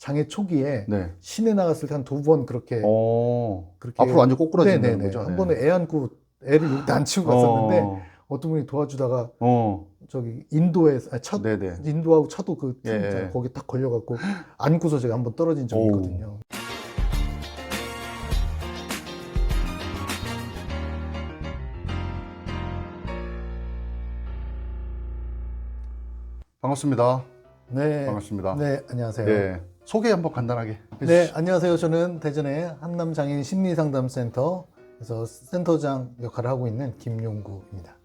장애 초기에 네. 시내 나갔을 때 한 2번 그렇게 앞으로 완전 꼬꾸라지는 네네네. 거죠. 한 번은 애 안고 애를 여기다 안 치고 갔었는데 어떤 분이 도와주다가 저기 인도에 네네. 인도하고 차도 그 틈 예. 있잖아요. 거기 딱 걸려갖고 안고서 제가 한번 떨어진 적이 있거든요. 반갑습니다. 네. 반갑습니다. 네, 안녕하세요. 네. 소개 한번 간단하게 해주시죠. 네, 안녕하세요. 저는 대전의 한남장애인 심리상담센터에서 센터장 역할을 하고 있는 김용구입니다.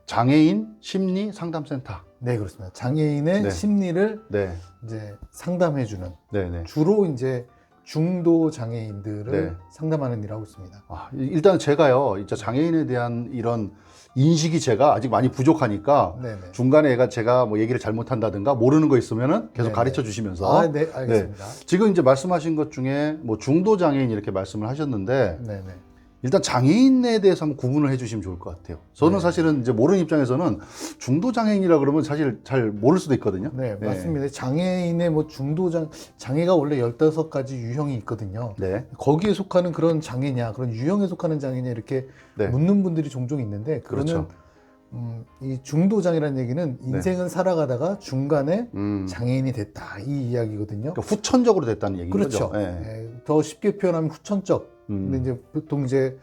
장애인 심리 상담센터. 네, 그렇습니다. 장애인의 네. 심리를 네. 이제 상담해주는 네네. 주로 이제 중도 장애인들을 네. 상담하는 일을 하고 있습니다. 일단 제가요, 이제 장애인에 대한 이런 인식이 제가 아직 많이 부족하니까 네네. 중간에 제가 뭐 얘기를 잘못한다든가 모르는 거 있으면은 계속 네네. 가르쳐 주시면서 네, 알겠습니다. 지금 이제 말씀하신 것 중에 뭐 중도 장애인 이렇게 말씀을 하셨는데 네네. 일단 장애인에 대해서 한번 구분을 해주시면 좋을 것 같아요. 저는 네. 사실은 이제 모르는 입장에서는 중도 장애인이라 그러면 사실 잘 모를 수도 있거든요. 네, 맞습니다. 장애인의 뭐 장애가 원래 15가지 유형이 있거든요. 네. 거기에 속하는 그런 장애냐, 그런 유형에 속하는 장애냐 이렇게 네. 묻는 분들이 종종 있는데 그거는 그렇죠. 이 중도 장애라는 얘기는 인생을 살아가다가 중간에 장애인이 됐다 이 이야기거든요. 그러니까 후천적으로 됐다는 얘기인 그렇죠. 거죠. 네. 네, 더 쉽게 표현하면 후천적. 근데 이제 보통 이제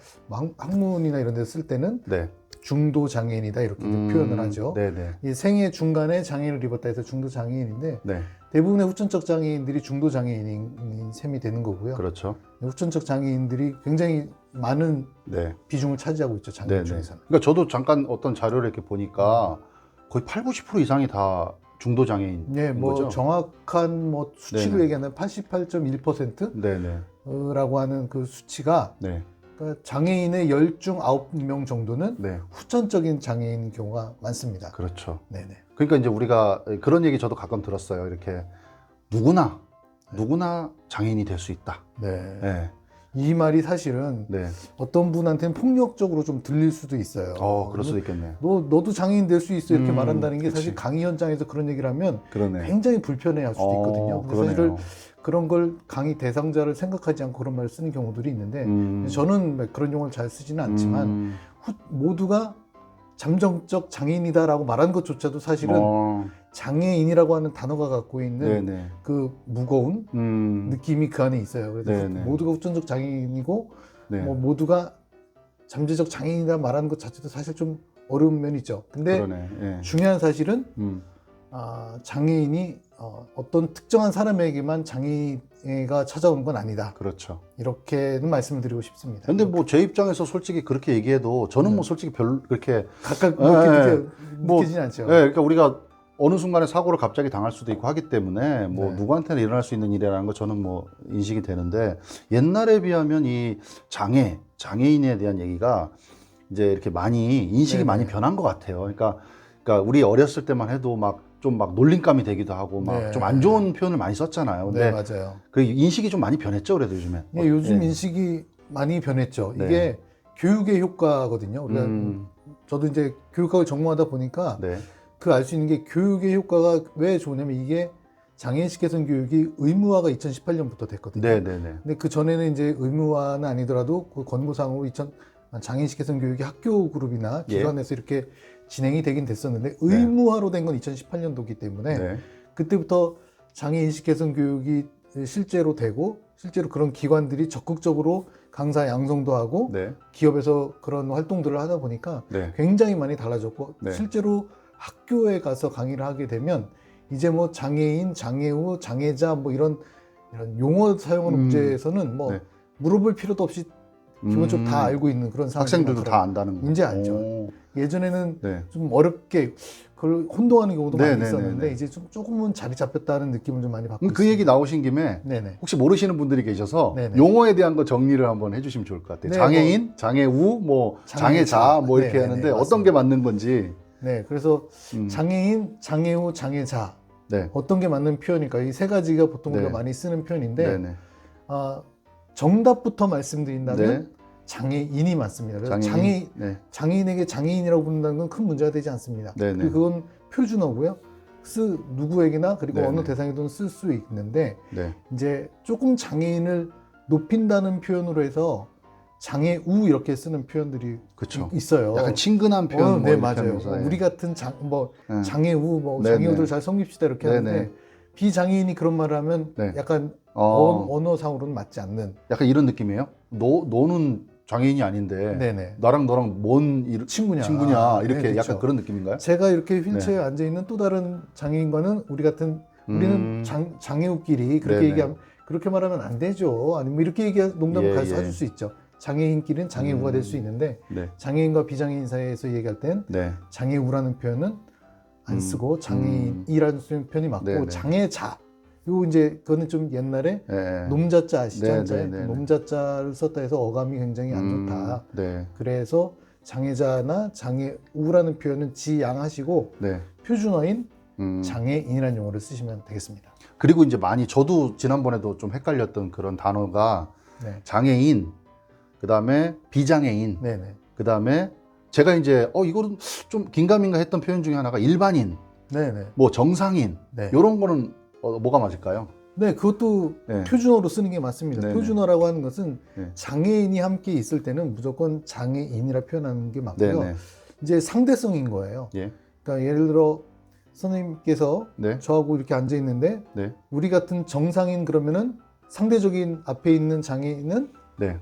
학문이나 이런 데 쓸 때는 네. 중도 장애인이다 이렇게 이제 표현을 하죠. 네네. 이 생애 중간에 장애를 입었다 해서 중도 장애인인데 네. 대부분의 후천적 장애인들이 중도 장애인인 셈이 되는 거고요. 그렇죠. 후천적 장애인들이 굉장히 많은 네. 비중을 차지하고 있죠. 장애인 네네. 중에서는. 그러니까 저도 잠깐 어떤 자료를 이렇게 보니까 거의 80, 90% 이상이 다 중도 장애인. 네, 뭐 거죠? 정확한 뭐 수치로 네네. 얘기하면 88.1%라고 네네. 하는 그 수치가 네. 그러니까 장애인의 10중 9명 정도는 네. 후천적인 장애인 경우가 많습니다. 그렇죠. 네네. 그러니까 이제 우리가 그런 얘기 저도 가끔 들었어요. 이렇게 누구나 장애인이 될 수 있다. 네. 네. 이 말이 사실은 네. 어떤 분한테는 폭력적으로 좀 들릴 수도 있어요. 그럴 수도 있겠네. 너도 장애인 될 수 있어 이렇게 말한다는 게 그치. 사실 강의 현장에서 그런 얘기를 하면 그러네. 굉장히 불편해할 수도 있거든요. 근데 그러네요. 사실은 그런 걸 강의 대상자를 생각하지 않고 그런 말을 쓰는 경우들이 있는데 저는 그런 용어를 잘 쓰지는 않지만 모두가 잠정적 장애인이다라고 말하는 것조차도 사실은 장애인이라고 하는 단어가 갖고 있는 네네. 그 무거운 느낌이 그 안에 있어요. 그래서 네네. 모두가 후천적 장애인이고 네. 뭐 모두가 잠재적 장애인이다 말하는 것 자체도 사실 좀 어려운 면이 있죠. 근데 그러네. 예. 중요한 사실은 장애인이 어떤 특정한 사람에게만 장애가 찾아오는 건 아니다. 그렇죠. 이렇게는 말씀을 드리고 싶습니다. 근데 뭐 제 입장에서 솔직히 그렇게 얘기해도 저는 뭐 솔직히 별로 그렇게 각각 뭐, 느끼진 않죠. 그러니까 우리가 어느 순간에 사고를 갑자기 당할 수도 있고 하기 때문에 뭐 네. 누구한테나 일어날 수 있는 일이라는 거 저는 뭐 인식이 되는데 옛날에 비하면 이 장애인에 대한 얘기가 이제 이렇게 많이 인식이 네네. 많이 변한 것 같아요. 그러니까 우리 어렸을 때만 해도 좀 놀림감이 되기도 하고 막 좀 안 좋은 표현을 많이 썼잖아요. 네, 근데 맞아요. 그 인식이 좀 많이 변했죠, 그래도 요즘에. 예, 요즘 인식이 많이 변했죠. 네. 이게 교육의 효과거든요. 우리가 저도 이제 교육학을 전공하다 보니까 네. 그 알 수 있는 게 교육의 효과가 왜 좋냐면 이게 장애인식 개선 교육이 의무화가 2018년부터 됐거든요. 네네네. 근데 그 전에는 이제 의무화는 아니더라도 그 권고사항으로 장애인식 개선 교육이 학교 그룹이나 기관에서 이렇게 진행이 되긴 됐었는데 의무화로 된 건 2018년도이기 때문에 네. 그때부터 장애인식 개선 교육이 실제로 되고 실제로 그런 기관들이 적극적으로 강사 양성도 하고 네. 기업에서 그런 활동들을 하다 보니까 네. 굉장히 많이 달라졌고 네. 실제로 학교에 가서 강의를 하게 되면 이제 뭐 장애인, 장애우, 장애자 뭐 이런 용어 사용하는 문제에서는 뭐 네. 물어볼 필요도 없이 기본적으로 다 알고 있는 그런 학생들도 다 안다는 거. 이제 알죠. 오. 예전에는 네. 좀 어렵게 그걸 혼동하는 경우도 네, 많이 네, 있었는데 네, 네. 이제 조금은 자리 잡혔다는 느낌을 좀 많이 받고 그 있습니다. 얘기 나오신 김에 네네. 혹시 모르시는 분들이 계셔서 네네. 용어에 대한 거 정리를 한번 해주시면 좋을 것 같아요. 네, 장애인, 장애우, 뭐 장애자 뭐 이렇게 네네네, 하는데 어떤 맞습니다. 게 맞는 건지. 네, 그래서 장애인, 장애우, 장애자 네. 어떤 게 맞는 표현일까? 이 세 가지가 보통 우리가 네. 많이 쓰는 표현인데 네네. 정답부터 말씀드린다면 네. 장애인이 맞습니다. 그래서 네. 장애인에게 장애인이라고 부른다는 건 큰 문제가 되지 않습니다. 네네. 그건 표준어고요. 누구에게나 그리고 네네. 어느 대상에도 쓸 수 있는데 네. 이제 조금 장애인을 높인다는 표현으로 해서 장애우 이렇게 쓰는 표현들이 그쵸. 있어요. 약간 친근한 표현 뭐 네, 이렇게 맞아요. 하면서, 예. 우리 같은 네. 장애우, 뭐 네네. 장애우들 잘 섬깁시다 이렇게 네네. 하는데 비장애인이 그런 말을 하면 네. 약간 어, 언어상으로는 맞지 않는. 약간 이런 느낌이에요. 너는 장애인이 아닌데 네네. 나랑 너랑 뭔 친구냐 이렇게 네, 약간 그쵸. 그런 느낌인가요? 제가 이렇게 휠체어에 앉아 있는 또 다른 장애인과는 우리는 장애우끼리 그렇게 네네. 얘기하면 그렇게 말하면 안 되죠. 아니면 이렇게 농담을 예, 가서 예. 해줄 수 있죠. 장애인끼리는 장애우가 될 수 있는데 네. 장애인과 비장애인 사이에서 얘기할 땐 네. 장애우라는 표현은 안 쓰고 장애인이라는 표현이 맞고 네네. 장애자. 요 이제 그거는 좀 옛날에 네. 놈자자 아시죠? 네, 한자에? 네, 네, 네. 놈자자를 썼다 해서 어감이 굉장히 안 좋다. 네. 그래서 장애자나 장애우라는 표현은 지양하시고 네. 표준어인 음. 장애인이라는 용어를 쓰시면 되겠습니다. 그리고 이제 많이 저도 지난번에도 좀 헷갈렸던 그런 단어가 네. 장애인, 그다음에 비장애인, 네네. 그다음에 제가 이제 이거는 좀 긴가민가 했던 표현 중에 하나가 일반인, 네네. 뭐 정상인, 네. 이런 거는 뭐가 맞을까요? 네, 그것도 네. 표준어로 쓰는 게 맞습니다. 네네. 표준어라고 하는 것은 네. 장애인이 함께 있을 때는 무조건 장애인이라 표현하는 게 맞고요. 네네. 이제 상대성인 거예요. 예. 그러니까 예를 들어 선생님께서 네. 저하고 이렇게 앉아 있는데 네. 우리 같은 정상인 그러면은 상대적인 앞에 있는 장애인은 네.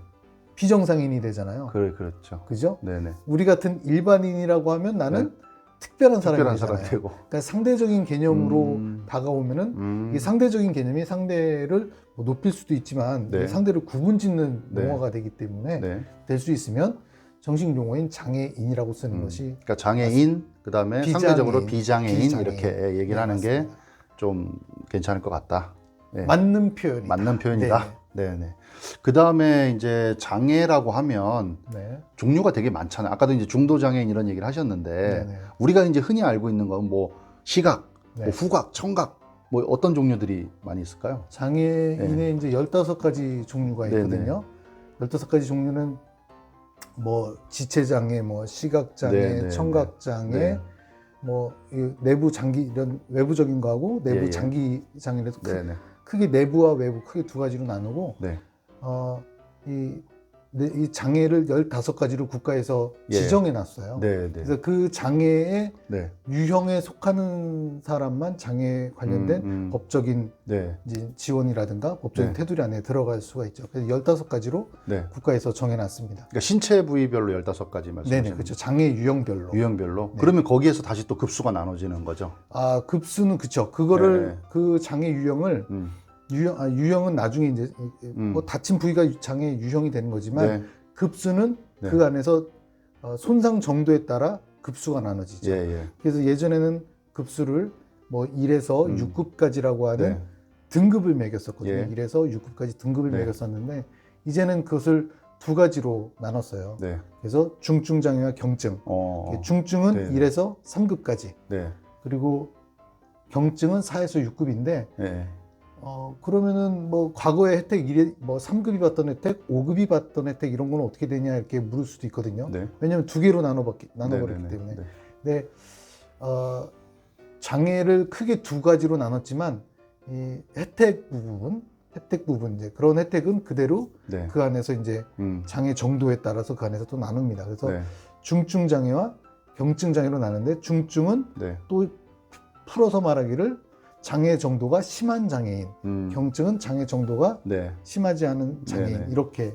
비정상인이 되잖아요. 그렇죠. 그죠? 네네. 우리 같은 일반인이라고 하면 나는 특별한 사람이 특별한 되잖아요. 사람 되고. 그러니까 상대적인 개념으로 다가오면은 이 상대적인 개념이 상대를 뭐 높일 수도 있지만 네. 상대를 구분짓는 네. 용어가 되기 때문에 네. 될 수 있으면 정식 용어인 장애인이라고 쓰는 것이 그러니까 장애인, 그다음에 비장애인, 상대적으로 비장애인 비장애인. 이렇게 얘기를 네, 하는 게 맞습니다. 좀 괜찮을 것 같다. 네. 맞는 표현이다. 맞는 표현이다. 네네. 그다음에 이제 장애라고 하면 네. 종류가 되게 많잖아요. 아까도 이제 중도 장애인 이런 얘기를 하셨는데 네네. 우리가 이제 흔히 알고 있는 건 뭐 시각, 네. 뭐 후각, 청각 뭐 어떤 종류들이 많이 있을까요? 장애인의 이제 15가지 종류가 네네. 있거든요. 15가지 종류는 뭐 지체장애, 뭐 시각장애, 네네. 청각장애, 네. 뭐 이 내부 장기 이런 외부적인 거하고 내부 예, 예. 장기 장애에서 네네. 크게 내부와 외부 크게 두 가지로 나누고 네. 이 장애를 15가지로 국가에서 예. 지정해 놨어요. 네네. 그래서 그 장애의 네. 유형에 속하는 사람만 장애 관련된 법적인 네. 이제 지원이라든가 법적인 네. 테두리 안에 들어갈 수가 있죠. 그래서 15가지로 네. 국가에서 정해놨습니다. 그러니까 신체 부위별로 15가지 말씀하시는 네네, 그렇죠. 장애 유형별로. 유형별로. 네. 그러면 거기에서 다시 또 급수가 나눠지는 거죠. 아, 급수는 그쵸. 그거를 네. 그 장애 유형을 유형은 나중에 이제 뭐 다친 부위가 장애 유형이 되는 거지만 네. 급수는 네. 그 안에서 손상 정도에 따라 급수가 나눠지죠. 예, 예. 그래서 예전에는 급수를 뭐 1에서 6급까지라고 하는 네. 등급을 매겼었거든요. 예. 1에서 6급까지 등급을 네. 매겼었는데 이제는 그것을 두 가지로 나눴어요. 네. 그래서 중증 장애와 경증. 중증은 네. 1에서 3급까지. 네. 그리고 경증은 4에서 6급인데 네. 그러면은 뭐 과거의 혜택 뭐 3급이 받던 혜택, 5급이 받던 혜택 이런 건 어떻게 되냐 이렇게 물을 수도 있거든요. 네. 왜냐하면 두 개로 나눠버렸기 때문에. 네. 근데 장애를 크게 두 가지로 나눴지만 이 혜택 부분 이제 그런 혜택은 그대로 네. 그 안에서 이제 장애 정도에 따라서 그 안에서 또 나눕니다. 그래서 네. 중증 장애와 경증 장애로 나누는데 중증은 네. 또 풀어서 말하기를 장애 정도가 심한 장애인, 경증은 장애 정도가 네. 심하지 않은 장애인 네네. 이렇게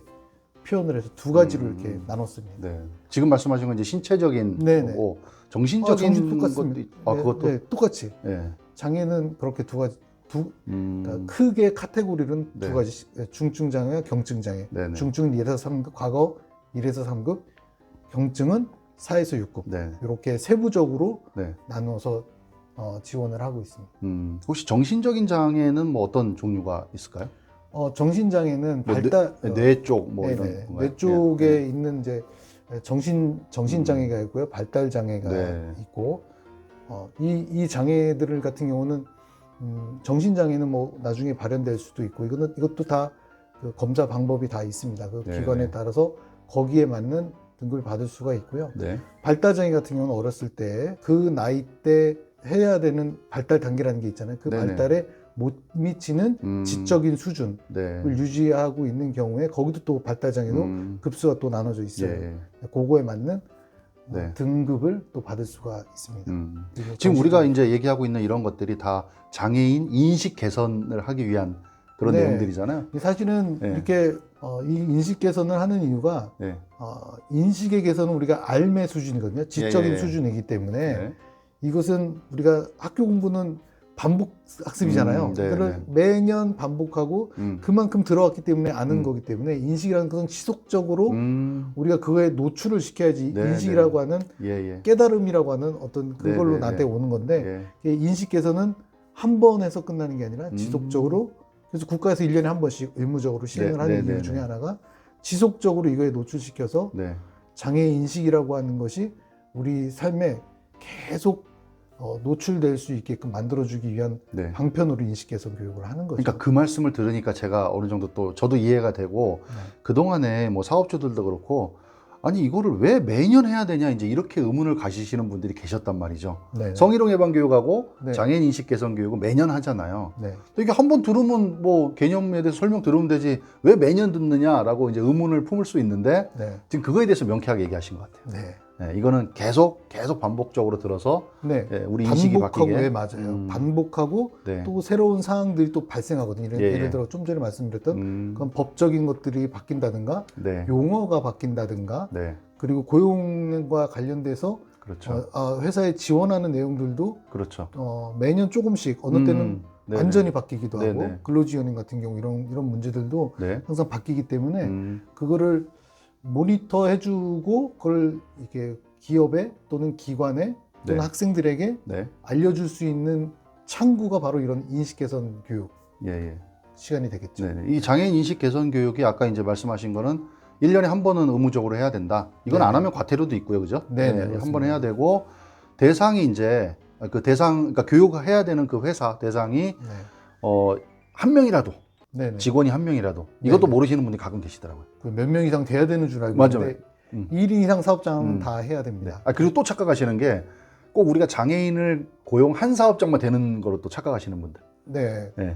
표현을 해서 두 가지로 이렇게 나눴습니다. 네. 지금 말씀하신 건 이제 신체적인 네네. 거고 정신적인 정신 똑같습니다. 것도 그것도 네, 똑같이 네. 장애는 그렇게 두 가지 그러니까 크게 카테고리는 네. 두 가지 중증 장애와 경증 장애. 네네. 중증은 1에서 3급, 과거 1에서 3급, 경증은 4에서 6급 네. 이렇게 세부적으로 네. 나눠서 지원을 하고 있습니다. 혹시 정신적인 장애는 뭐 어떤 종류가 있을까요? 정신 장애는 뭐 발달 뇌 쪽 뭐 이런 네네. 건가요? 뇌 쪽에 네. 있는 이제 정신 장애가 있고요, 발달 장애가 네. 있고 이 장애들 같은 경우는 정신 장애는 뭐 나중에 발현될 수도 있고 이것도 다 그 검사 방법이 다 있습니다. 그 네. 기관에 따라서 거기에 맞는 등급을 받을 수가 있고요. 네. 발달 장애 같은 경우는 어렸을 때 그 나이 때 해야 되는 발달 단계라는 게 있잖아요. 그 네네. 발달에 못 미치는 지적인 수준을 네. 유지하고 있는 경우에 거기도 또 발달 장애도 급수가 또 나눠져 있어요. 예. 그거에 맞는 네. 등급을 또 받을 수가 있습니다. 지금 우리가 이제 얘기하고 있는 이런 것들이 다 장애인 인식 개선을 하기 위한 그런 네. 내용들이잖아요. 사실은 네. 이렇게 이 인식 개선을 하는 이유가 네. 인식의 개선은 우리가 알매 수준이거든요. 지적인 예. 수준이기 때문에 네. 이것은 우리가 학교 공부는 반복 학습이잖아요. 네, 그걸 네. 매년 반복하고 음. 그만큼 들어왔기 때문에 아는 거기 때문에 인식이라는 것은 지속적으로 우리가 그거에 노출을 시켜야지 네, 인식이라고 하는 예. 깨달음이라고 하는 어떤 그걸로 네, 네, 나한테 네. 오는 건데 예. 인식 개선은 한 번 해서 끝나는 게 아니라 지속적으로 그래서 국가에서 1년에 한 번씩 의무적으로 시행을 네, 하는 네, 이유 네, 중에 네. 하나가 지속적으로 이거에 노출시켜서 네. 장애 인식이라고 하는 것이 우리 삶에 계속 노출될 수 있게끔 만들어주기 위한 네. 방편으로 인식 개선 교육을 하는 거죠. 그러니까 그 말씀을 들으니까 제가 어느 정도 또 저도 이해가 되고 네. 그동안에 뭐 사업주들도 그렇고 아니 이거를 왜 매년 해야 되냐 이제 이렇게 의문을 가지시는 분들이 계셨단 말이죠. 네. 성희롱 예방 교육하고 네. 장애인 인식 개선 교육은 매년 하잖아요. 네. 이게 한 번 들으면 뭐 개념에 대해서 설명 들으면 되지 왜 매년 듣느냐라고 이제 의문을 품을 수 있는데 네. 지금 그거에 대해서 명쾌하게 얘기하신 것 같아요. 네. 네, 이거는 계속 반복적으로 들어서 네. 예, 우리 인식이 반복하고 바뀌게. 네, 맞아요. 반복하고 네. 또 새로운 사항들이 또 발생하거든요. 예, 예를 예. 들어 좀 전에 말씀드렸던 음, 그런 법적인 것들이 바뀐다든가 네. 용어가 바뀐다든가 네. 그리고 고용과 관련돼서 그렇죠. 회사에 지원하는 내용들도 그렇죠. 매년 조금씩 어느 때는 네네. 완전히 바뀌기도 하고 네네. 근로지원인 같은 경우 이런 문제들도 네. 항상 바뀌기 때문에 그거를 모니터 해주고 그걸 이렇게 기업에 또는 기관에 또는 네. 학생들에게 네. 알려줄 수 있는 창구가 바로 이런 인식 개선 교육 예. 시간이 되겠죠. 네. 이 장애인 인식 개선 교육이 아까 이제 말씀하신 거는 1년에 한 번은 의무적으로 해야 된다. 이건 네네. 안 하면 과태료도 있고요. 그죠? 네네, 한 그렇습니다. 번 해야 되고 대상이 이제 그 대상 그러니까 교육해야 되는 그 회사 대상이 네. 한 명이라도 네네. 직원이 한 명이라도 이것도 네네. 모르시는 분이 가끔 계시더라고요. 몇 명 이상 돼야 되는 줄 알고 맞아요. 있는데 1인 이상 사업장은 다 해야 네. 됩니다. 그리고 또 착각하시는 게 꼭 우리가 장애인을 고용한 사업장만 되는 거로 또 착각하시는 분들. 네. 네.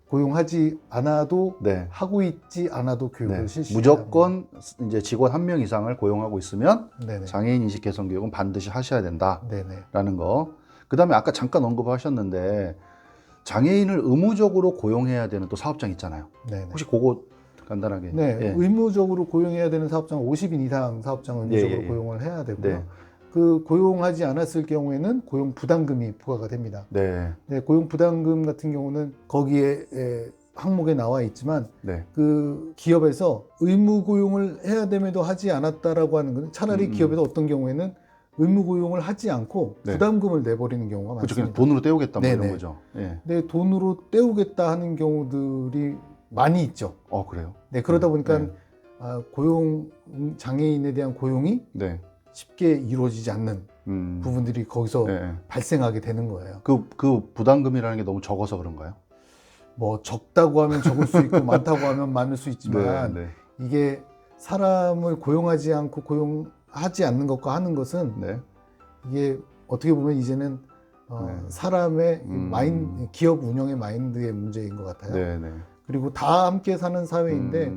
고용하지 않아도 네. 하고 있지 않아도 교육을 네. 실시. 무조건 이제 직원 한 명 이상을 고용하고 있으면 네네. 장애인 인식 개선 교육은 반드시 하셔야 된다라는 네네. 거. 그다음에 아까 잠깐 언급하셨는데 장애인을 의무적으로 고용해야 되는 또 사업장 있잖아요. 네네. 혹시 그거 간단하게. 네, 예. 의무적으로 고용해야 되는 사업장 50인 이상 사업장을 의무적으로 예. 고용을 해야 되고요. 네. 그 고용하지 않았을 경우에는 고용 부담금이 부과가 됩니다. 네. 네, 고용 부담금 같은 경우는 거기에 항목에 나와 있지만 네. 그 기업에서 의무 고용을 해야 됨에도 하지 않았다라고 하는 것은 차라리 기업에서 어떤 경우에는 의무 고용을 하지 않고 네. 부담금을 내버리는 경우가 그렇죠. 그냥 많습니다. 돈으로 떼우겠다 뭐 이런 네네. 거죠. 예. 근데 돈으로 떼우겠다 하는 경우들이 많이 있죠. 그래요. 네, 그러다 보니까 네. 고용 장애인에 대한 고용이 네. 쉽게 이루어지지 않는 부분들이 거기서 네. 발생하게 되는 거예요. 그 부담금이라는 게 너무 적어서 그런가요? 뭐 적다고 하면 적을 수 있고 많다고 하면 많을 수 있지만 네. 이게 사람을 고용하지 않고 고용하지 않는 것과 하는 것은 네. 이게 어떻게 보면 이제는 사람의 기업 운영의 마인드의 문제인 것 같아요. 네. 그리고 다 함께 사는 사회인데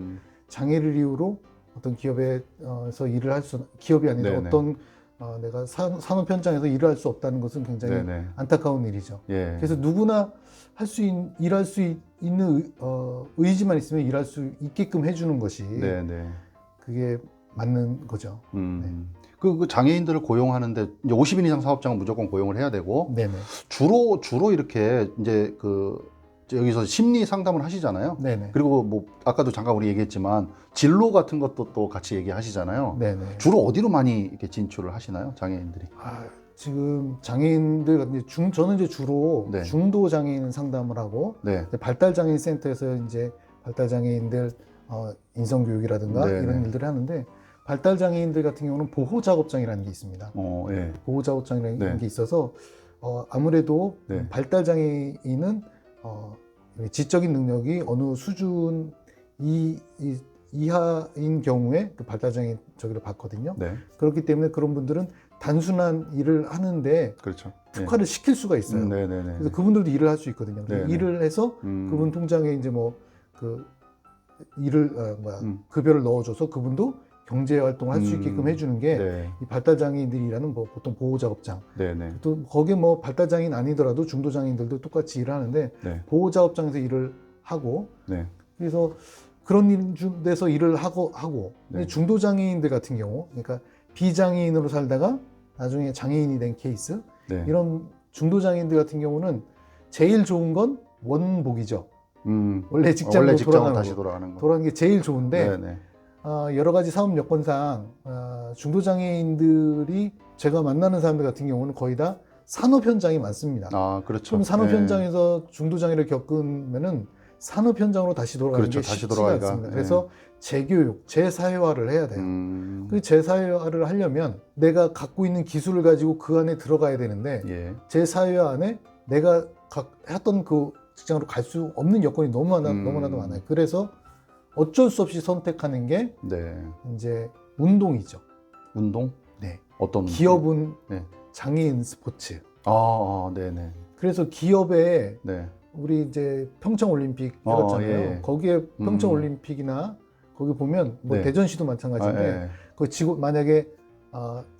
장애를 이유로 어떤 기업에서 일을 할 수, 기업이 아니라 네네. 어떤 내가 산업 현장에서 일을 할 수 없다는 것은 굉장히 네네. 안타까운 일이죠. 예. 그래서 누구나 일할 수 있는 의지만 있으면 일할 수 있게끔 해주는 것이 네네. 그게 맞는 거죠. 그 장애인들을 고용하는데 이제 50인 이상 사업장은 무조건 고용을 해야 되고 네네. 주로 이렇게 이제 여기서 심리 상담을 하시잖아요. 네네. 그리고 뭐 아까도 잠깐 우리 얘기했지만 진로 같은 것도 또 같이 얘기하시잖아요. 네네. 주로 어디로 많이 이렇게 진출을 하시나요, 장애인들이? 지금 장애인들 같은 저는 이제 주로 네. 중도 장애인 상담을 하고 네. 발달 장애인 센터에서 이제 발달 장애인들 인성 교육이라든가 네네. 이런 일들을 하는데 발달 장애인들 같은 경우는 보호 작업장이라는 게 있습니다. 예. 보호 작업장이라는 네. 게 있어서 아무래도 네. 발달 장애인은 지적인 능력이 어느 수준 이하인 경우에 그 발달 장애인 저기를 받거든요. 네. 그렇기 때문에 그런 분들은 단순한 일을 하는데 그렇죠. 특화를 시킬 수가 있어요. 네네네. 그래서 그분들도 일을 할 수 있거든요. 네네. 일을 해서 그분 통장에 이제 뭐 그 일을 급여를 넣어줘서 그분도 경제 활동을 할 수 있게끔 해주는 게 네. 이 발달장애인들이라는 뭐 보통 보호작업장. 네네. 또 거기에 뭐 발달장애인 아니더라도 중도장애인들도 똑같이 일을 하는데 네. 보호작업장에서 일을 하고 네. 그래서 그런 데서 일을 하고 네. 근데 중도장애인들 같은 경우 그러니까 비장애인으로 살다가 나중에 장애인이 된 케이스 네. 이런 중도장애인들 같은 경우는 제일 좋은 건 원복이죠. 원래 직장으로 돌아가는 다시 거. 돌아가는 거. 돌아가는 게 제일 좋은데 네네. 여러 가지 사업 여건상 중도장애인들이 제가 만나는 사람들 같은 경우는 거의 다 산업 현장이 많습니다. 아, 그렇죠. 좀 산업 네. 현장에서 중도장애를 겪으면은 산업 현장으로 다시 돌아가는 그렇죠. 게 다시 쉽지가 돌아가기가. 않습니다. 네. 그래서 재교육, 재사회화를 해야 돼요. 그 재사회화를 하려면 내가 갖고 있는 기술을 가지고 그 안에 들어가야 되는데 예. 재사회화 안에 내가 했던 그 직장으로 갈 수 없는 여건이 너무나도 많아요. 그래서 어쩔 수 없이 선택하는 게 네. 이제 운동이죠. 운동? 네. 어떤? 기업은 네. 장애인 스포츠. 네네. 그래서 기업에 네. 우리 이제 평창올림픽 열었잖아요. 예. 거기에 평창올림픽이나 거기 보면 뭐 네. 대전시도 마찬가지인데 예. 그 지구 만약에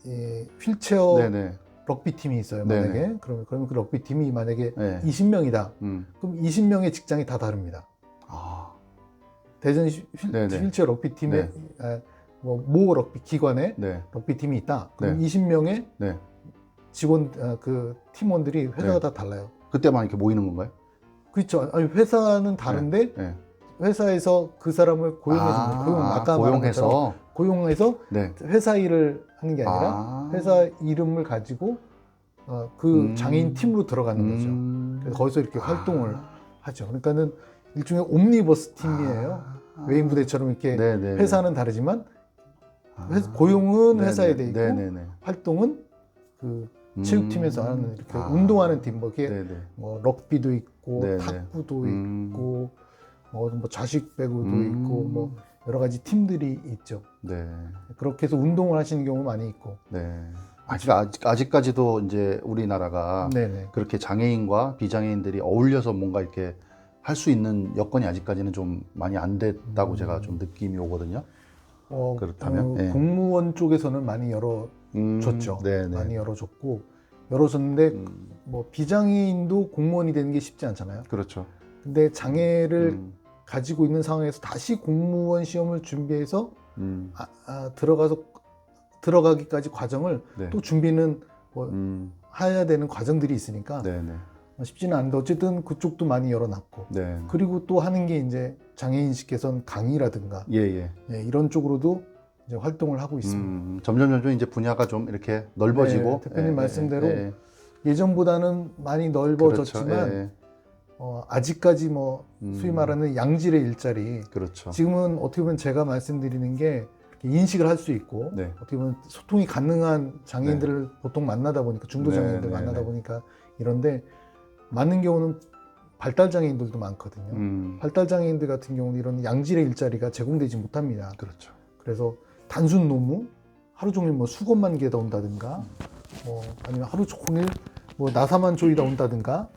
이 휠체어 네네. 럭비 팀이 있어요. 네네. 만약에 그러면 그 럭비 팀이 만약에 네. 20명이다. 음. 그럼 20명의 직장이 다 다릅니다. 아. 대전 네네. 휠체어 럭비 팀에 모 럭비 기관에 네. 럭비 팀이 있다. 그럼 네. 20명의 네. 직원 그 팀원들이 회사가 네. 다 달라요. 그때만 이렇게 모이는 건가요? 그렇죠. 아니 회사는 다른데 네. 회사에서 그 사람을 고용해서 고용해서 고용해서 네. 회사 일을 하는 게 아니라 회사 이름을 가지고 그 장애인 팀으로 들어가는 거죠. 그래서 거기서 이렇게 활동을 하죠. 그러니까는 일종의 옴니버스 팀이에요. 외인 부대처럼 이렇게 네네. 회사는 다르지만 고용은 네네. 회사에 돼 있고 네네네. 활동은 그 체육팀에서 하는 이렇게 운동하는 팀, 뭐 이게 네네. 뭐 럭비도 있고 네네. 탁구도 있고 뭐 자식 배구도 있고 뭐 여러 가지 팀들이 있죠. 네. 그렇게 해서 운동을 하시는 경우 많이 있고. 네. 아직까지도 이제 우리나라가 네네. 그렇게 장애인과 비장애인들이 어울려서 뭔가 이렇게 할 수 있는 여건이 아직까지는 좀 많이 안 됐다고 제가 좀 느낌이 오거든요. 그렇다면 공무원 쪽에서는 많이 열어줬죠. 네네. 많이 열어줬고 열어줬는데 뭐 비장애인도 공무원이 되는 게 쉽지 않잖아요. 그렇죠. 근데 장애를 가지고 있는 상황에서 다시 공무원 시험을 준비해서 들어가기까지 과정을 네. 또 준비는 뭐 해야 되는 과정들이 있으니까 네네. 쉽지는 않은데 어쨌든 그쪽도 많이 열어놨고 네. 그리고 또 하는 게 이제 장애인식께서는 강의라든가 예. 이런 쪽으로도 이제 활동을 하고 있습니다. 점점 이제 분야가 좀 이렇게 넓어지고 네, 대표님 말씀대로 예전보다는 많이 넓어졌지만 그렇죠. 아직까지 뭐 소위 말하는 양질의 일자리 그렇죠. 지금은 어떻게 보면 제가 말씀드리는 게 인식을 할 수 있고 네. 어떻게 보면 소통이 가능한 장애인들을 보통 만나다 보니까 중도 장애인들 만나다 보니까 이런데 맞는 경우는 발달 장애인들도 많거든요. 발달 장애인들 같은 경우는 이런 양질의 일자리가 제공되지 못합니다. 그렇죠. 그래서 단순 노무, 하루 종일 뭐 수건만 개다 온다든가, 아니면 하루 종일 뭐 나사만 조이다 온다든가,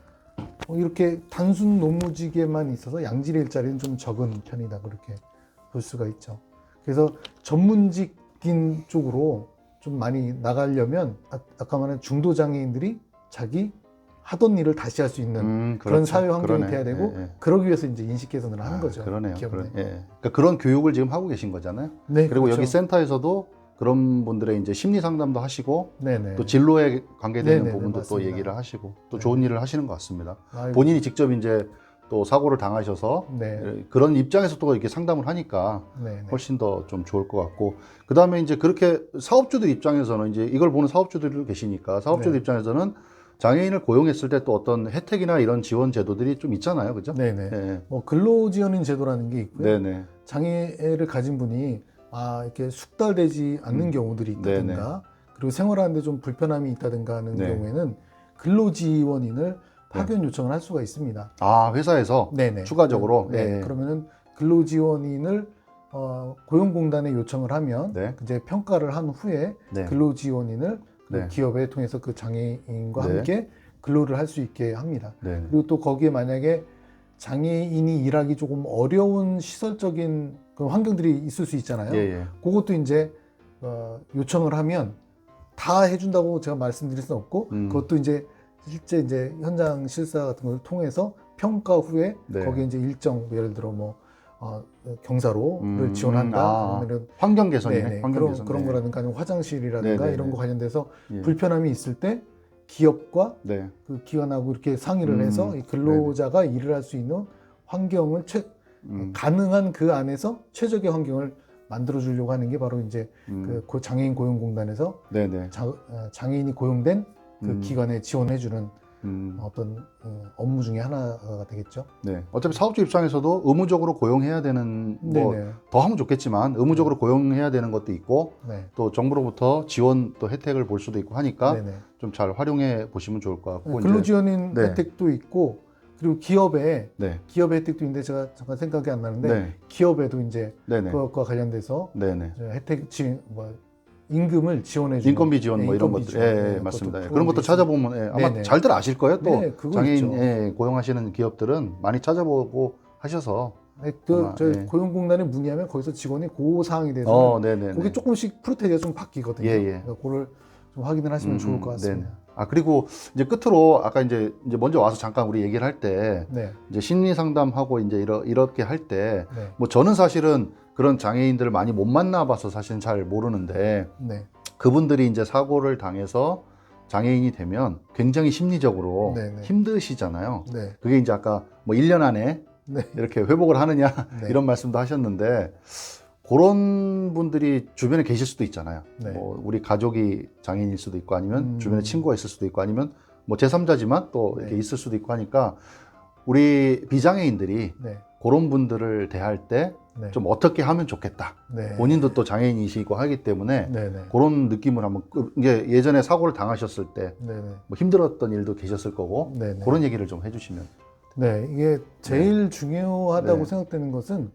이렇게 단순 노무직에만 있어서 양질의 일자리는 좀 적은 편이다 그렇게 볼 수가 있죠. 그래서 전문직인 쪽으로 좀 많이 나가려면 아까 말한 중도 장애인들이 자기 하던 일을 다시 할 수 있는 그런 사회 환경이 돼야 되고 그러기 위해서 이제 인식 개선을 하는 거죠. 그러네요. 그러니까 그런 교육을 지금 하고 계신 거잖아요. 네, 그리고 그렇죠. 여기 센터에서도 그런 분들의 이제 심리 상담도 하시고 네네. 또 진로에 관계되는 네네네, 부분도 맞습니다. 또 얘기를 하시고 또 좋은 일을 하시는 것 같습니다. 아이고. 본인이 직접 이제 또 사고를 당하셔서 그런 입장에서 또 이렇게 상담을 하니까 훨씬 더 좀 좋을 것 같고 그 다음에 이제 그렇게 사업주들 입장에서는 이제 이걸 보는 사업주들이 계시니까 사업주들 입장에서는 장애인을 고용했을 때 또 어떤 혜택이나 이런 지원 제도들이 좀 있잖아요, 그죠? 네네. 뭐 근로지원인 제도라는 게 있고요. 네네. 장애를 가진 분이 이렇게 숙달되지 않는 경우들이 있다든가 그리고 생활하는데 좀 불편함이 있다든가 하는 경우에는 근로지원인을 파견 요청을 할 수가 있습니다. 회사에서 추가적으로? 그러면은 근로지원인을 고용공단에 요청을 하면 이제 평가를 한 후에 근로지원인을 그 네. 기업에 통해서 그 장애인과 네. 함께 근로를 할 수 있게 합니다. 네. 그리고 또 거기에 만약에 장애인이 일하기 조금 어려운 시설적인 그 환경들이 있을 수 있잖아요. 예, 예. 그것도 이제 요청을 하면 다 해준다고 제가 말씀드릴 수는 없고 그것도 이제 실제 이제 현장 실사 같은 걸 통해서 평가 후에 네. 거기에 이제 일정 예를 들어 뭐 경사로를 지원한다. 그러면 환경 개선이네. 네네. 환경 개선. 그런 거라든가 아니면 화장실이라든가 네네네. 이런 거 관련돼서 예. 불편함이 있을 때 기업과 네. 그 기관하고 이렇게 상의를 해서 이 근로자가 일을 할 수 있는 환경을 가능한 그 안에서 최적의 환경을 만들어 주려고 하는 게 바로 이제 그 장애인 고용공단에서 네네. 장애인이 고용된 그 기관에 지원해 주는 어떤 업무 중에 하나가 되겠죠. 네. 어차피 사업주 입장에서도 의무적으로 고용해야 되는 뭐 네네. 더 하면 좋겠지만 의무적으로 고용해야 되는 것도 있고 네. 또 정부로부터 지원 또 혜택을 볼 수도 있고 하니까 네네. 좀 잘 활용해 보시면 좋을 것 같고 근로지원인 네. 혜택도 있고 그리고 기업의 네. 혜택도 있는데 제가 잠깐 생각이 안 나는데 네. 기업에도 이제 네네. 그것과 관련돼서 네네. 혜택 임금을 지원해 주는 인건비 지원 뭐 이런 것들, 예, 맞습니다. 예, 그런 것도 찾아보면 예, 아마 네네. 잘들 아실 거예요. 또 네, 그거 장애인 있죠. 예, 고용하시는 기업들은 많이 찾아보고 하셔서 저 예. 고용공단에 문의하면 거기서 직원이 그 사항에 대해서 네네. 그게 조금씩 프로테이가 좀 바뀌거든요. 예, 예. 그러니까 그걸 좀 확인을 하시면 좋을 것 같습니다. 네네. 아 그리고 이제 끝으로 아까 이제 먼저 와서 잠깐 우리 얘기를 할 때 네. 이제 심리 상담하고 이제 이렇게 할 때 네. 뭐 저는 사실은 그런 장애인들을 많이 못 만나봐서 사실은 잘 모르는데 네. 그분들이 이제 사고를 당해서 장애인이 되면 굉장히 심리적으로 네네. 힘드시잖아요. 네. 그게 이제 아까 뭐 1년 안에 네. 이렇게 회복을 하느냐 네. 이런 말씀도 하셨는데 그런 분들이 주변에 계실 수도 있잖아요. 네. 뭐 우리 가족이 장애인일 수도 있고 아니면 주변에 친구가 있을 수도 있고 아니면 뭐 제3자지만 또 이렇게 네. 있을 수도 있고 하니까 우리 비장애인들이 네. 그런 분들을 대할 때 좀 네. 어떻게 하면 좋겠다. 네. 본인도 또 장애인이시고 하기 때문에 네네. 그런 느낌을 한번 이게 예전에 사고를 당하셨을 때 네네. 뭐 힘들었던 일도 계셨을 거고 네네. 그런 얘기를 좀 해주시면. 네, 이게 제일 중요하다고 네. 생각되는 것은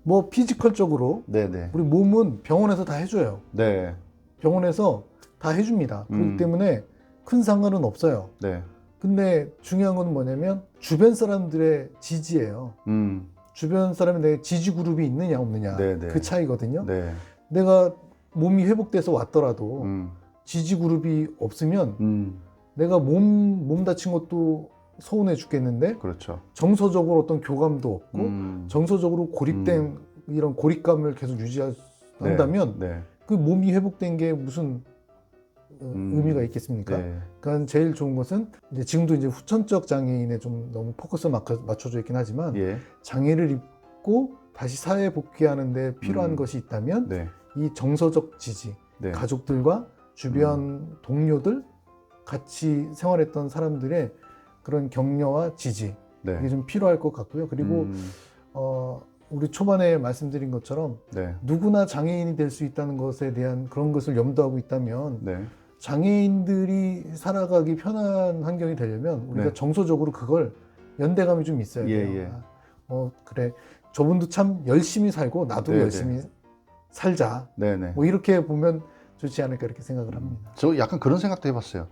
뭐 피지컬적으로 네네. 우리 몸은 병원에서 다 해줘요. 네. 병원에서 다 해줍니다. 그렇기 때문에 큰 상관은 없어요. 네. 근데 중요한 건 뭐냐면 주변 사람들의 지지예요. 주변 사람이 내 지지 그룹이 있느냐 없느냐 네네. 그 차이거든요. 네. 내가 몸이 회복돼서 왔더라도 지지 그룹이 없으면 내가 몸 다친 것도 서운해 죽겠는데 그렇죠. 정서적으로 어떤 교감도 없고 정서적으로 고립된 이런 고립감을 계속 유지한다면 네. 그 몸이 회복된 게 무슨 의미가 있겠습니까? 네. 그러니까 제일 좋은 것은 이제 지금도 이제 후천적 장애인에 좀 너무 포커스가 맞춰져 있긴 하지만 예. 장애를 입고 다시 사회에 복귀하는데 필요한 것이 있다면 네. 이 정서적 지지, 네. 가족들과 주변 동료들, 같이 생활했던 사람들의 그런 격려와 지지 네. 이게 좀 필요할 것 같고요. 그리고 우리 초반에 말씀드린 것처럼 네. 누구나 장애인이 될 수 있다는 것에 대한 그런 것을 염두하고 있다면 네. 장애인들이 살아가기 편한 환경이 되려면 우리가 네. 정서적으로 그걸 연대감이 좀 있어야 돼요. 예, 예. 그래 저분도 참 열심히 살고 나도 네, 열심히 살자. 네네. 뭐 이렇게 보면 좋지 않을까 이렇게 생각을 합니다. 저 약간 그런 생각도 해봤어요.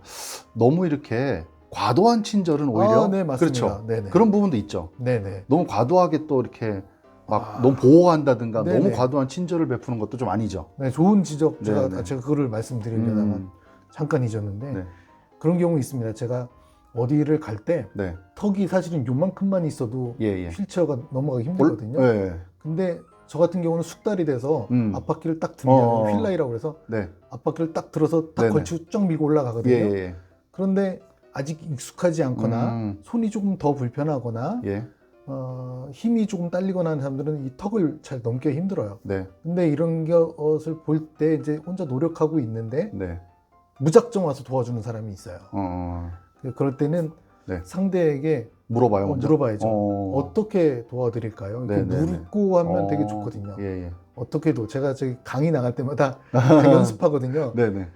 너무 이렇게 과도한 친절은 오히려 네, 맞습니다. 그렇죠. 네네. 그런 부분도 있죠. 네네. 너무 과도하게 또 이렇게 막 너무 보호한다든가 네네. 너무 과도한 친절을 베푸는 것도 좀 아니죠. 네, 좋은 지적 네네. 제가 그거를 말씀드리려다가 잠깐 잊었는데 네. 그런 경우 있습니다. 제가 어디를 갈 때 네. 턱이 사실은 요만큼만 있어도 예, 예. 휠체어가 넘어가기 힘들거든요. 네. 근데 저 같은 경우는 숙달이 돼서 앞바퀴를 딱 들면 휠라이라고 해서 네. 앞바퀴를 딱 들어서 딱 네네. 걸치고 쭉 밀고 올라가거든요. 예, 예. 그런데 아직 익숙하지 않거나 손이 조금 더 불편하거나 예. 힘이 조금 딸리거나 하는 사람들은 이 턱을 잘 넘기가 힘들어요. 네. 근데 이런 것을 볼 때 이제 혼자 노력하고 있는데 네. 무작정 와서 도와주는 사람이 있어요. 그럴 때는 네. 상대에게 물어봐요. 먼저? 물어봐야죠. 어떻게 도와드릴까요? 이렇게 묻고 하면 되게 좋거든요. 예, 예. 어떻게도 제가 저기 강의 나갈 때마다 다 연습하거든요. 네네.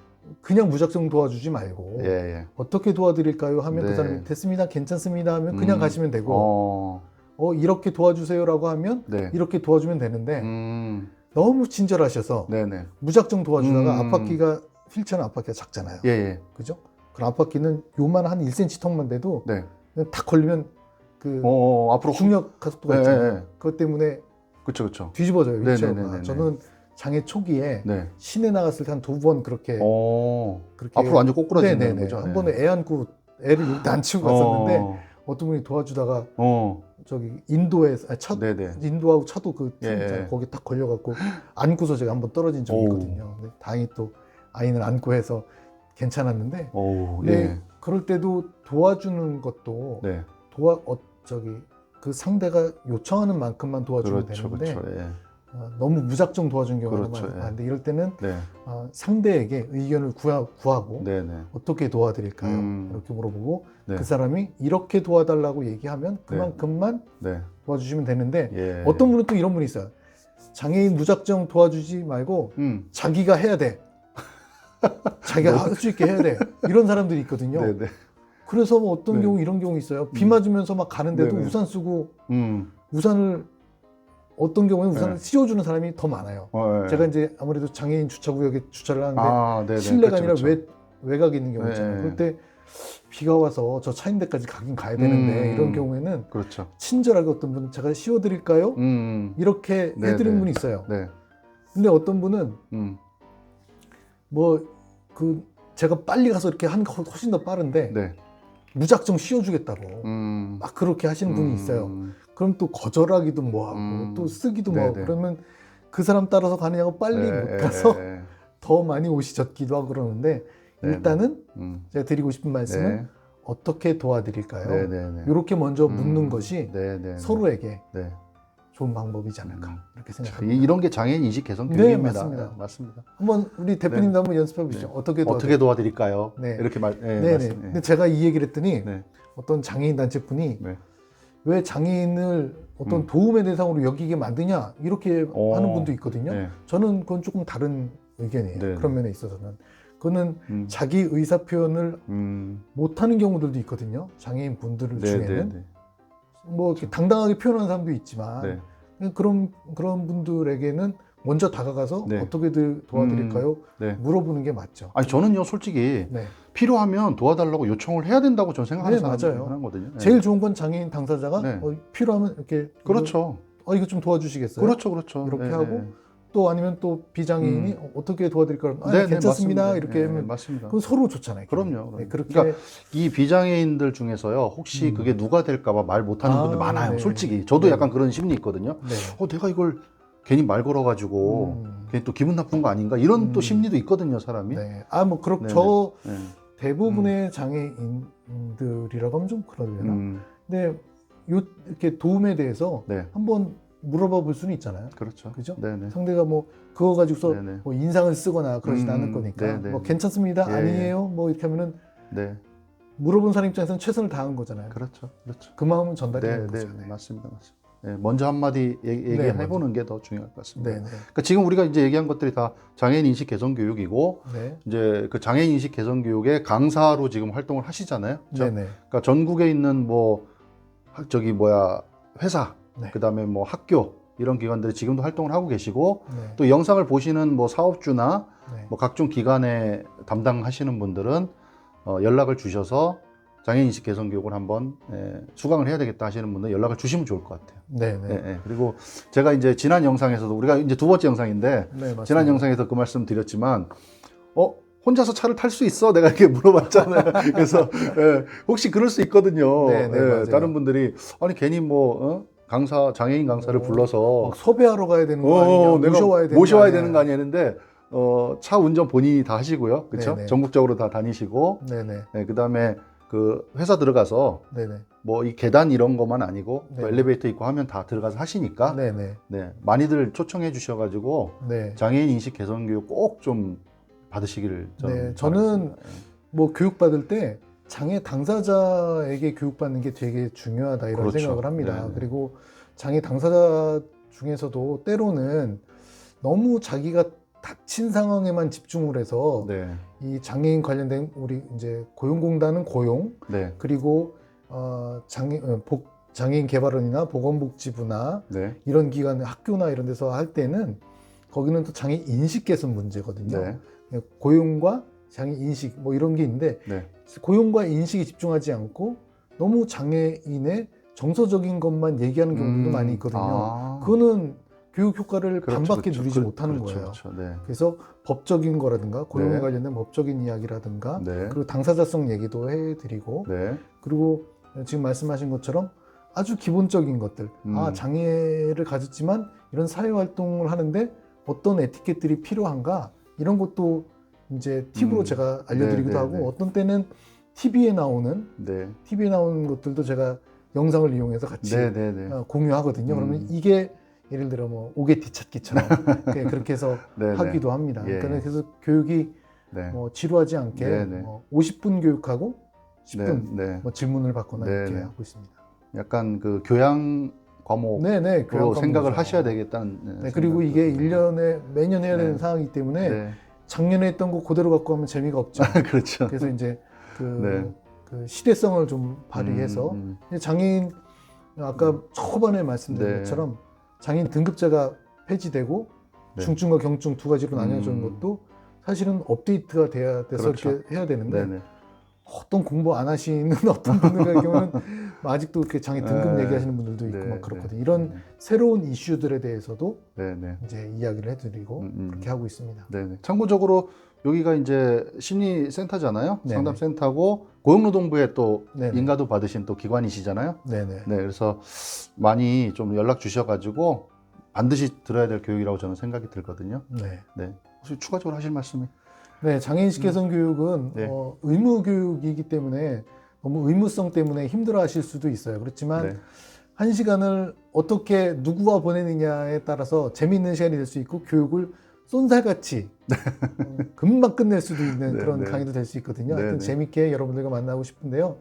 그냥 무작정 도와주지 말고 예, 예. 어떻게 도와드릴까요? 하면 네. 그 사람이 됐습니다, 괜찮습니다 하면 그냥 가시면 되고 이렇게 도와주세요라고 하면 네. 이렇게 도와주면 되는데 음. 너무 친절하셔서 네네. 무작정 도와주다가 앞바퀴가 휠체어는 앞바퀴가 작잖아요. 예, 예. 그죠? 그럼 앞바퀴는 요만 한 1cm 턱만 돼도 네. 그냥 탁 걸리면 그 앞으로 중력 가속도가 예, 있잖아요. 예, 예. 그것 때문에 그렇죠, 그렇죠. 뒤집어져요, 네, 휠체어가. 네, 네, 네, 네. 저는 장애 초기에 네. 시내 나갔을 때 한 2번 그렇게 앞으로 완전 꼬꾸라지는 네네네. 거죠. 한 네. 번에 애 안고 애를 여기다 안 치고 갔었는데 어떤 분이 도와주다가 저기 인도에서 네네. 인도하고 차도 그 예. 거기 딱 걸려갖고 안고서 제가 한번 떨어진 적이 있거든요. 근데 다행히 또 아이는 안고 해서 괜찮았는데 근데 예. 그럴 때도 도와주는 것도 네. 그 상대가 요청하는 만큼만 도와주면 그렇죠, 되는데 그렇죠. 예. 너무 무작정 도와준 경우가 그렇죠, 많아요. 예. 근데 이럴 때는 네. 상대에게 의견을 구하고 네네. 어떻게 도와드릴까요? 이렇게 물어보고 네. 그 사람이 이렇게 도와달라고 얘기하면 그만큼만 네. 도와주시면 되는데 예. 어떤 분은 또 이런 분이 있어요. 장애인 무작정 도와주지 말고 자기가 해야 돼. 자기가 할 수 있게 해야 돼. 이런 사람들이 있거든요. 네네. 그래서 뭐 어떤 네. 경우 이런 경우 있어요. 비 맞으면서 막 가는데도 네네. 우산 쓰고 우산을 네. 씌워주는 사람이 더 많아요. 예. 제가 이제 아무래도 장애인 주차구역에 주차를 하는데 실내가 아니라 외곽에 있는 경우 있잖아요. 네. 그럴 때 비가 와서 저 차인 데까지 가긴 가야 되는데 이런 경우에는 그렇죠. 친절하게 어떤 분은 제가 씌워드릴까요? 이렇게 네, 해드린 네. 분이 있어요. 네. 근데 어떤 분은 뭐 제가 빨리 가서 이렇게 하는 거 훨씬 더 빠른데 네. 무작정 씌워주겠다고 막 그렇게 하시는 분이 있어요. 그럼 또 거절하기도 뭐하고 또 쓰기도 네네. 뭐하고 그러면 그 사람 따라서 가느냐고 빨리 못 가서 더 많이 옷이 젖기도 하고 그러는데 일단은 제가 드리고 싶은 말씀은 네. 어떻게 도와드릴까요? 네네네. 이렇게 먼저 묻는 것이 네네. 서로에게 네. 좋은 방법이지 않을까 이렇게 생각합니다. 이런 게 장애인 인식 개선 네, 교육입니다. 맞습니다. 맞습니다. 한번 우리 대표님도 한번 연습해 보시죠. 네. 어떻게 도와드릴까요? 네. 이렇게 네네. 근데 제가 이 얘기를 했더니 네. 어떤 장애인 단체 분이 네. 왜 장애인을 어떤 도움의 대상으로 여기게 만드냐 이렇게 하는 분도 있거든요. 네. 저는 그건 조금 다른 의견이에요. 네. 그런 면에 있어서는 그거는 자기 의사 표현을 못하는 경우들도 있거든요. 장애인 분들 중에는 뭐 이렇게 당당하게 표현하는 사람도 있지만 그런 분들에게는 먼저 다가가서 어떻게 도와드릴까요? 물어보는 게 맞죠. 아니 저는요 솔직히 필요하면 도와달라고 요청을 해야 된다고 저는 생각하는 사람이거든요. 제일 좋은 건 장애인 당사자가 필요하면 이렇게 그렇죠. 이거 좀 도와주시겠어요? 그렇죠. 이렇게 하고 또 아니면 또 비장애인이 어떻게 도와드릴까요? 괜찮습니다. 맞습니다. 이렇게 하면 맞습니다. 그건 서로 좋잖아요. 그럼요. 그렇게 그러니까 이 비장애인들 중에서요 혹시 그게 누가 될까봐 말 못하는 분들 많아요. 네. 솔직히 저도 약간 그런 심리 있거든요. 내가 이걸 괜히 말 걸어가지고 괜히 또 기분 나쁜 거 아닌가 이런 또 심리도 있거든요, 사람이. 저 대부분의 장애인들이라고 하면 좀 그러려나. 근데 이렇게 도움에 대해서 한번 물어봐 볼 수는 있잖아요. 그렇죠. 그죠? 네네. 상대가 뭐 그거 가지고서 뭐 인상을 쓰거나 그러진 않을 거니까 뭐 괜찮습니다. 아니에요. 뭐 이렇게 하면은 물어본 사람 입장에서는 최선을 다한 거잖아요. 그렇죠. 그 마음은 전달이 되는 거잖아요. 맞습니다. 먼저 한마디 얘기해보는 게 더 중요할 것 같습니다. 그러니까 지금 우리가 이제 얘기한 것들이 다 장애인 인식 개선 교육이고, 이제 그 장애인 인식 개선 교육의 강사로 지금 활동을 하시잖아요. 그렇죠? 그러니까 전국에 있는 회사, 그다음에 뭐 학교 이런 기관들이 지금도 활동을 하고 계시고, 또 영상을 보시는 뭐 사업주나 뭐 각종 기관에 담당하시는 분들은 연락을 주셔서 장애인 인식 개선 교육을 한번 수강을 해야 되겠다 하시는 분들 연락을 주시면 좋을 것 같아요. 그리고 제가 이제 지난 영상에서도 우리가 이제 2번째 영상인데 지난 영상에서 그 말씀 드렸지만 혼자서 차를 탈 수 있어? 내가 이렇게 물어봤잖아요. 그래서 혹시 그럴 수 있거든요. 다른 분들이 아니 괜히 장애인 강사를 불러서 섭외하러 가야 되는 거 아니냐? 내가 모셔와야 되는 거 아니야 했는데 차 운전 본인이 다 하시고요. 그렇죠? 전국적으로 다 다니시고 그다음에 그 회사 들어가서 뭐 이 계단 이런 것만 아니고 또 엘리베이터 있고 하면 다 들어가서 하시니까 많이들 초청해 주셔가지고 장애인 인식 개선 교육 꼭 좀 받으시기를 저는 뭐 교육 받을 때 장애 당사자에게 교육받는 게 되게 중요하다 이런 생각을 합니다. 그리고 장애 당사자 중에서도 때로는 너무 자기가 닥친 상황에만 집중을 해서 이 장애인 관련된 우리 이제 고용공단은 고용 그리고 장애인 개발원이나 보건복지부나 이런 기관 학교나 이런 데서 할 때는 거기는 또 장애 인식 개선 문제거든요. 고용과 장애 인식 뭐 이런 게 있는데 네. 고용과 인식에 집중하지 않고 너무 장애인의 정서적인 것만 얘기하는 경우도 많이 있거든요. 그거는 교육 효과를 반밖에 누리지 못하는 거예요. 네. 그래서 법적인 거라든가 고용에 네. 관련된 법적인 이야기라든가 네. 그리고 당사자성 얘기도 해드리고 네. 그리고 지금 말씀하신 것처럼 아주 기본적인 것들 장애를 가졌지만 이런 사회활동을 하는데 어떤 에티켓들이 필요한가 이런 것도 이제 팁으로 제가 알려드리기도 네, 하고 네. 어떤 때는 TV에 나오는 것들도 제가 영상을 이용해서 같이 공유하고든요. 그러면 이게 예를 들어 뭐 오게티 찾기처럼 그렇게 해서 하기도 합니다. 예. 그러니까 그래서 교육이 뭐 지루하지 않게 뭐 50분 교육하고 10분 뭐 질문을 받거나 이렇게 하고 있습니다. 약간 그 교양 과목으로 교양 생각을 하셔야 되겠다는. 그리고 이게 1년에 매년 해야 되는 상황이기 때문에 작년에 했던 거 그대로 갖고 가면 재미가 없죠. 그렇죠. 그래서 이제 그 시대성을 좀 발휘해서 장애인 아까 초반에 말씀드린 것처럼 장애인 등급제가 폐지되고 중증과 경증 두 가지로 나뉘어진 것도 사실은 업데이트가 돼서 이렇게 해야 되는데 어떤 공부 안 하시는 어떤 분들 같은 경우는 아직도 이렇게 장애 등급 얘기하시는 분들도 있고 막 그렇거든요. 이런 새로운 이슈들에 대해서도 이제 이야기를 해드리고 그렇게 하고 있습니다. 참고적으로 여기가 이제 심리센터잖아요. 상담센터고 고용노동부에 또 인가도 받으신 또 기관이시잖아요. 그래서 많이 좀 연락 주셔가지고 반드시 들어야 될 교육이라고 저는 생각이 들거든요. 혹시 추가적으로 하실 말씀이? 장애인식 개선 교육은 의무 교육이기 때문에 너무 의무성 때문에 힘들어하실 수도 있어요. 그렇지만 한 시간을 어떻게 누구와 보내느냐에 따라서 재미있는 시간이 될 수 있고 교육을 쏜살같이 금방 끝낼 수도 있는 그런 강의도 될 수 있거든요. 하여튼 재밌게 여러분들과 만나고 싶은데요.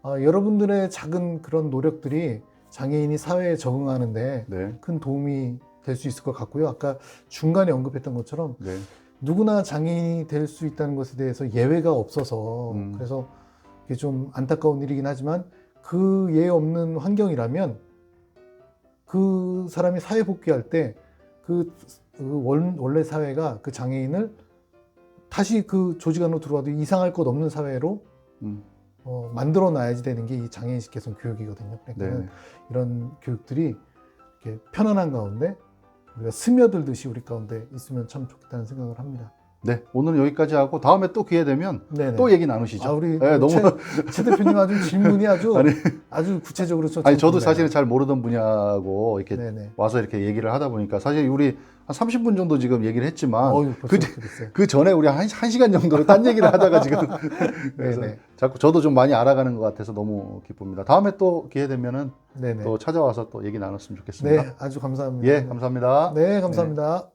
여러분들의 작은 그런 노력들이 장애인이 사회에 적응하는데 큰 도움이 될 수 있을 것 같고요. 아까 중간에 언급했던 것처럼 누구나 장애인이 될 수 있다는 것에 대해서 예외가 없어서 그래서 이게 좀 안타까운 일이긴 하지만 그 예외 없는 환경이라면 그 사람이 사회 복귀할 때 원래 사회가 그 장애인을 다시 그 조직 안으로 들어와도 이상할 것 없는 사회로 만들어 놔야지 되는 게 이 장애인식 개선 교육이거든요. 그러니까 이런 교육들이 이렇게 편안한 가운데 우리가 스며들듯이 우리 가운데 있으면 참 좋겠다는 생각을 합니다. 오늘은 여기까지 하고 다음에 또 기회 되면 또 얘기 나누시죠. 우리 최 대표님 아주 질문이 아주 구체적으로 저도 사실은 잘 모르던 분야고 이렇게 와서 이렇게 얘기를 하다 보니까 사실 우리 한 30분 정도 지금 얘기를 했지만 그 전에 우리 한 시간 정도 딴 얘기를 하다가 지금 그래서 자꾸 저도 좀 많이 알아가는 것 같아서 너무 기쁩니다. 다음에 또 기회 되면은 또 찾아와서 또 얘기 나눴으면 좋겠습니다. 아주 감사합니다. 감사합니다. 감사합니다.